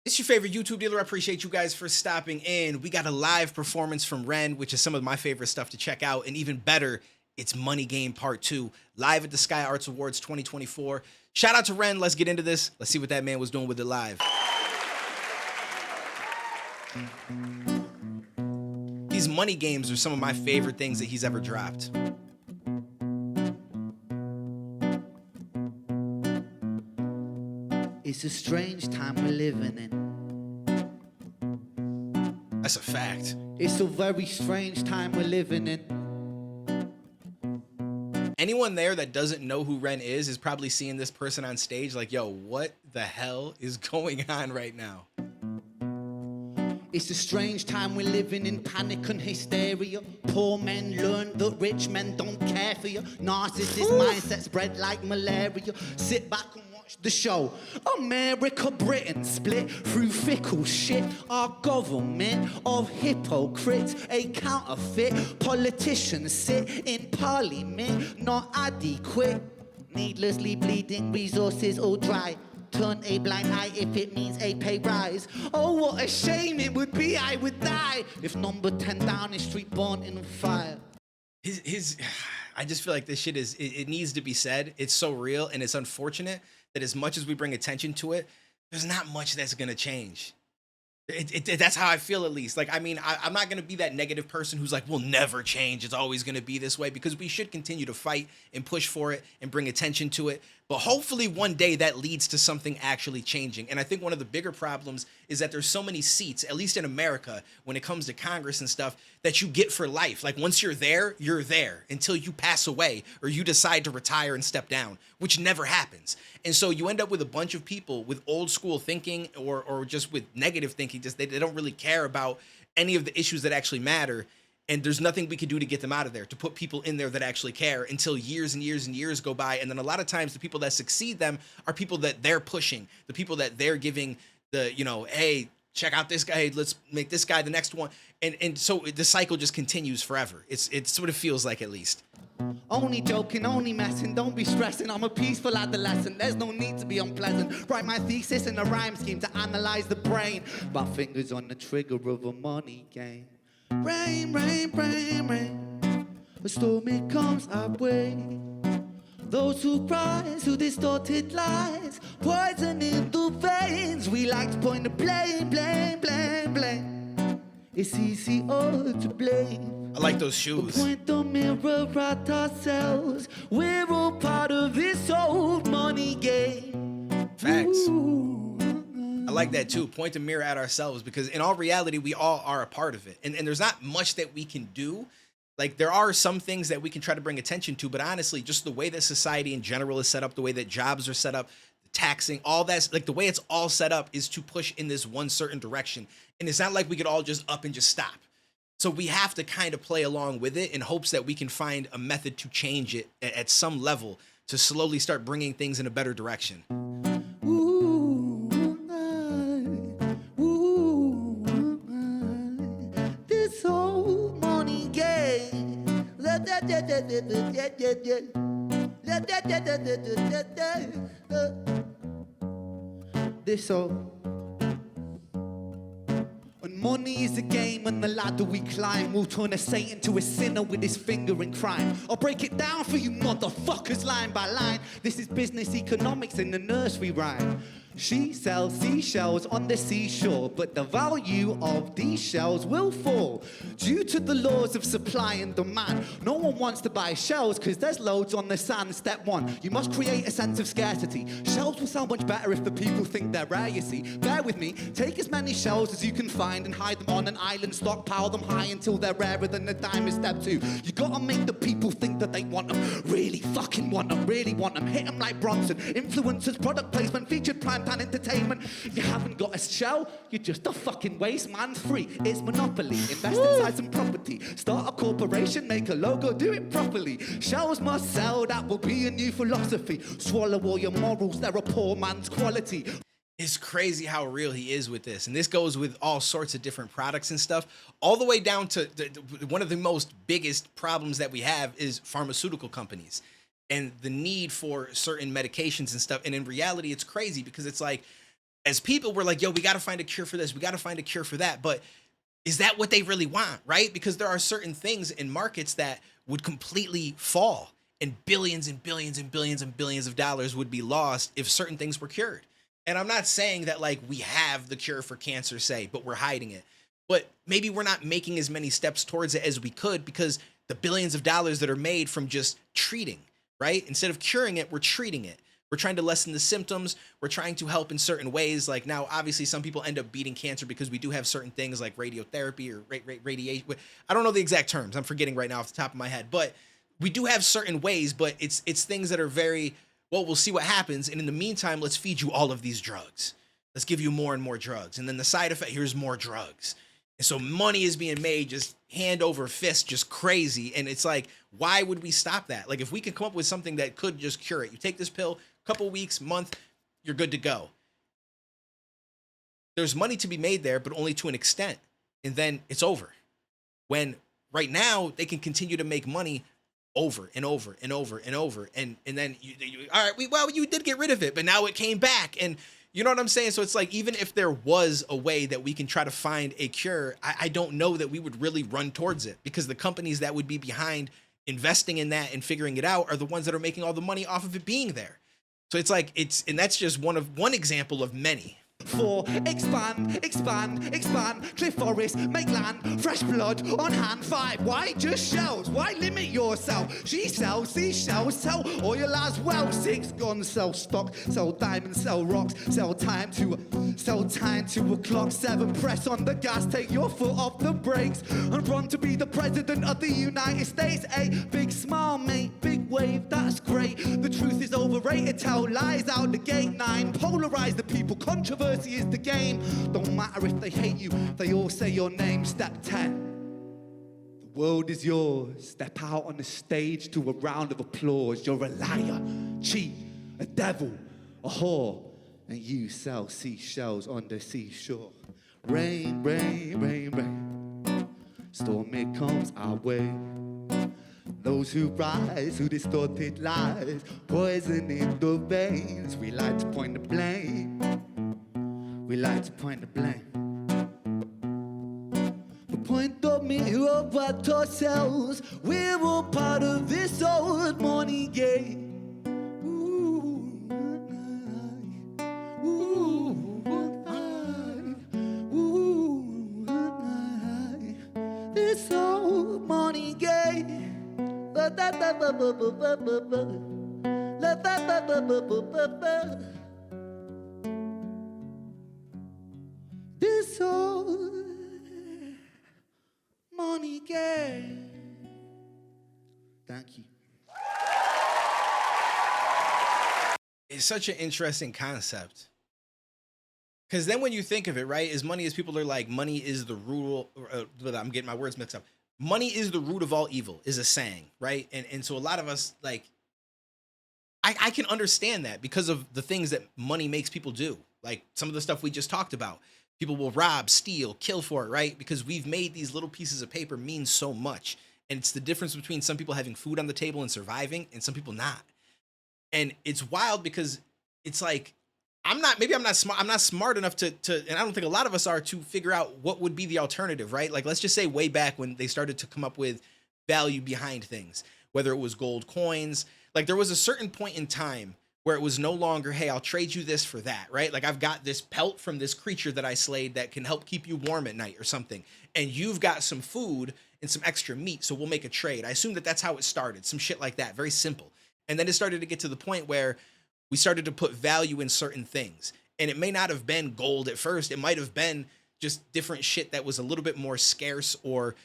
It's your favorite YouTube dealer. I appreciate you guys for stopping in. We got a live performance from Ren, which is some of my favorite stuff to check out. And even better, it's Money Game Part 2, live at the Sky Arts Awards 2024. Shout out to Ren. Let's get into this. Let's see what that man was doing with it live. These money games are some of my favorite things that he's ever dropped. It's a strange time we're living in. That's a fact. It's a very strange time we're living in. Anyone there that doesn't know who Ren is probably seeing this person on stage like, yo, what the hell is going on right now? It's a strange time we're living in, panic and hysteria. Poor men learn that rich men don't care for you. Narcissist mindset spread like malaria. Sit back and watch the show. America, Britain split through fickle shit. Our government of hypocrites, a counterfeit. Politicians sit in parliament, not adequate. Needlessly bleeding, resources all dry. Turn a blind eye if it means a pay rise. Oh, what a shame it would be, I would die if number 10 Downing Street born in fire. I just feel like this shit it needs to be said. It's so real, and it's unfortunate that as much as we bring attention to it, there's not much that's gonna change. That's how I feel, at least. Like, I mean, I'm not going to be that negative person who's like, we'll never change. It's always going to be this way, because we should continue to fight and push for it and bring attention to it. But hopefully one day that leads to something actually changing. And I think one of the bigger problems is that there's so many seats, at least in America, when it comes to Congress and stuff, that you get for life. Like, once you're there until you pass away or you decide to retire and step down, which never happens. And so you end up with a bunch of people with old school thinking or just with negative thinking. Just they don't really care about any of the issues that actually matter. And there's nothing we can do to get them out of there, to put people in there that actually care, until years and years and years go by. And then a lot of times the people that succeed them are people that they're pushing, the people that they're giving the, hey, check out this guy, hey, let's make this guy the next one. And so the cycle just continues forever. It's what it feels like, at least. Only joking, only messing, don't be stressing. I'm a peaceful adolescent, there's no need to be unpleasant. Write my thesis in a rhyme scheme to analyze the brain. My fingers on the trigger of a money game. Rain, rain, rain, rain. A storm it comes our way. Those who rise, who distorted lies, poison in the veins. We like to point the blame, blame, blame, blame. It's easy all to blame. I like those shoes. Point the mirror at ourselves. We're all part of this old money game. Facts. Ooh. I like that too. Point the mirror at ourselves, because in all reality, we all are a part of it. And there's not much that we can do. Like, there are some things that we can try to bring attention to, but honestly, just the way that society in general is set up, the way that jobs are set up, taxing, all that's like the way it's all set up is to push in this one certain direction. And it's not like we could all just up and just stop. So we have to kind of play along with it in hopes that we can find a method to change it at some level, to slowly start bringing things in a better direction. This old money game. This old. And money is a game, and the ladder we climb will turn a saint into a sinner with his finger in crime. I'll break it down for you motherfuckers line by line. This is business economics in the nursery rhyme. She sells seashells on the seashore, but the value of these shells will fall due to the laws of supply and demand. No one wants to buy shells because there's loads on the sand. Step one, you must create a sense of scarcity. Shells will sell much better if the people think they're rare, you see. Bear with me, take as many shells as you can find and hide them on an island, stockpile them high until they're rarer than a dime is step two. You gotta make the people think that they want them, really fucking want them, really want them. Hit them like Bronson, influencers, product placement, featured prime time entertainment. If you haven't got a shell, you're just a fucking waste man. Free, it's monopoly. Invest inside some property, start a corporation, make a logo, do it properly. Shells must sell, that will be a new philosophy. Swallow all your morals, they're a poor man's quality. It's crazy how real he is with this. And this goes with all sorts of different products and stuff, all the way down to one of the most biggest problems that we have is pharmaceutical companies and the need for certain medications and stuff. And in reality, it's crazy because it's like, as people, we're like, yo, we got to find a cure for this. We got to find a cure for that. But is that what they really want, right? Because there are certain things in markets that would completely fall, and billions and billions and billions and billions of dollars would be lost if certain things were cured. And I'm not saying that like we have the cure for cancer, say, but we're hiding it. But maybe we're not making as many steps towards it as we could because the billions of dollars that are made from just treating, right? Instead of curing it, we're treating it. We're trying to lessen the symptoms. We're trying to help in certain ways. Like now, obviously, some people end up beating cancer because we do have certain things like radiotherapy or radiation. I don't know the exact terms. I'm forgetting right now off the top of my head. But we do have certain ways, but it's things that are very, well, we'll see what happens. And in the meantime, let's feed you all of these drugs. Let's give you more and more drugs. And then the side effect, here's more drugs. And so money is being made just hand over fist, just crazy. And it's like, why would we stop that? Like if we could come up with something that could just cure it, you take this pill, couple weeks, month, you're good to go. There's money to be made there, but only to an extent. And then it's over. When right now they can continue to make money over and over and over and over. And then all right, well, you did get rid of it, but now it came back. And you know what I'm saying? So it's like, even if there was a way that we can try to find a cure, I don't know that we would really run towards it, because the companies that would be behind investing in that and figuring it out are the ones that are making all the money off of it being there. So it's like, and that's just one example of many. For expand, expand, expand, cliff forest, make land, fresh blood on hand. 5, why just shells? Why limit yourself? She sells seashells, sell oil as well. 6, guns, sell stock, sell diamonds, sell rocks, sell time to a clock. 7, press on the gas, take your foot off the brakes and run to be the president of the United States. 8, big smile, mate, big wave, that's great. The truth is overrated, tell lies out the gate. 9, polarize the people, controversy is the game. Don't matter if they hate you, they all say your name. Step 10, the world is yours. Step out on the stage to a round of applause. You're a liar, cheat, a devil, a whore, and you sell seashells on the seashore. Rain, rain, rain, rain, storm it comes our way. Those who rise, who distorted lies, poison in the veins. We like to point the blame. We like to point the blame. We point the mirror at ourselves. We're all part of this old money game. Ooh, this old money game. This old money game. Thank you. It's such an interesting concept. Because then when you think of it, right, as money, as people are like, money is the root, I'm getting my words mixed up. Money is the root of all evil is a saying, right? And so a lot of us, like, I can understand that because of the things that money makes people do. Like some of the stuff we just talked about. People will rob, steal, kill for it, right? Because we've made these little pieces of paper mean so much. And it's the difference between some people having food on the table and surviving and some people not. And it's wild because it's like, I'm not smart enough to, and I don't think a lot of us are, to figure out what would be the alternative, right? Like, let's just say way back when they started to come up with value behind things, whether it was gold coins, like there was a certain point in time where it was no longer, hey, I'll trade you this for that, right? Like I've got this pelt from this creature that I slayed that can help keep you warm at night or something. And you've got some food and some extra meat, so we'll make a trade. I assume that that's how it started, some shit like that, very simple. And then it started to get to the point where we started to put value in certain things. And it may not have been gold at first. It might have been just different shit that was a little bit more scarce, or,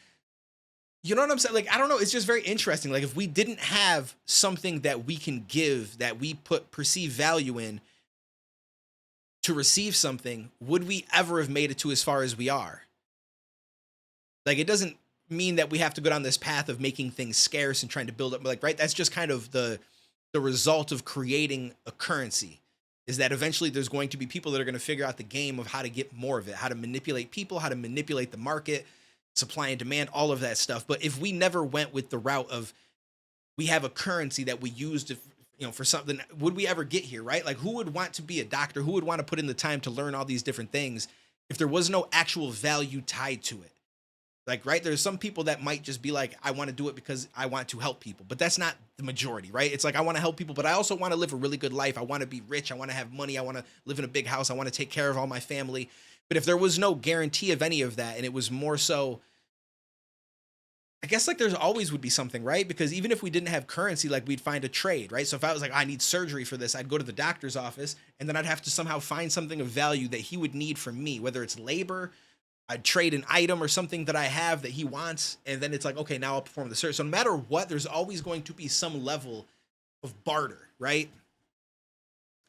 you know what I'm saying? Like, I don't know. It's just very interesting. Like if we didn't have something that we can give, that we perceive value in to receive something, would we ever have made it to as far as we are? Like, it doesn't mean that we have to go down this path of making things scarce and trying to build up, like, right? That's just kind of the result of creating a currency, is that eventually there's going to be people that are going to figure out the game of how to get more of it, how to manipulate people, how to manipulate the market, supply and demand, all of that stuff. But if we never went with the route of, we have a currency that we use to, for something, would we ever get here, right? Like, who would want to be a doctor? Who would want to put in the time to learn all these different things if there was no actual value tied to it? Like, right, there's some people that might just be like, I want to do it because I want to help people, but that's not the majority, right? It's like, I want to help people, but I also want to live a really good life. I want to be rich. I want to have money. I want to live in a big house. I want to take care of all my family. But if there was no guarantee of any of that, and it was more so, I guess, like, there's always would be something, right? Because even if we didn't have currency, like, we'd find a trade, right? So if I was like, I need surgery for this, I'd go to the doctor's office, and then I'd have to somehow find something of value that he would need from me, whether it's labor, I'd trade an item or something that I have that he wants, and then it's like, okay, now I'll perform the surgery. So no matter what, there's always going to be some level of barter, right?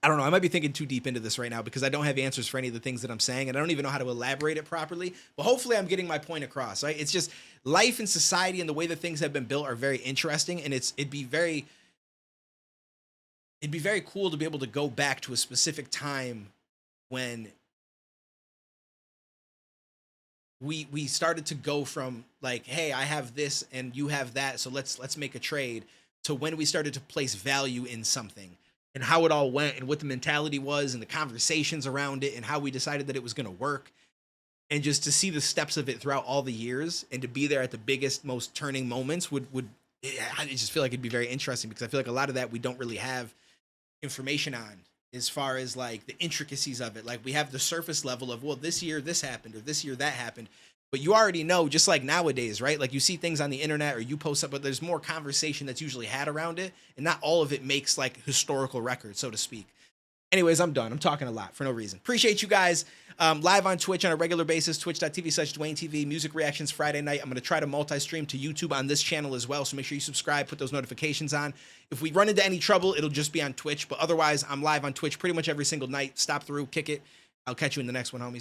I don't know. I might be thinking too deep into this right now because I don't have answers for any of the things that I'm saying, and I don't even know how to elaborate it properly. But hopefully, I'm getting my point across. Right? It's just life and society and the way that things have been built are very interesting, and it'd be very cool to be able to go back to a specific time when we started to go from, like, hey, I have this and you have that, so let's make a trade, to when we started to place value in something, and how it all went, and what the mentality was, and the conversations around it, and how we decided that it was going to work, and just to see the steps of it throughout all the years, and to be there at the biggest, most turning moments I just feel like it'd be very interesting, because I feel like a lot of that we don't really have information on, as far as, like, the intricacies of it. Like, we have the surface level of, well, this year this happened, or this year that happened, but you already know, just like nowadays, right? Like, you see things on the internet or you post up, but there's more conversation that's usually had around it, and not all of it makes, like, historical record, so to speak. Anyways, I'm done. I'm talking a lot for no reason. Appreciate you guys. Live on Twitch on a regular basis, twitch.tv/DuaneTV. Music reactions Friday night. I'm going to try to multi-stream to YouTube on this channel as well, so make sure you subscribe, put those notifications on. If we run into any trouble, it'll just be on Twitch, but otherwise, I'm live on Twitch pretty much every single night. Stop through, kick it. I'll catch you in the next one, homies.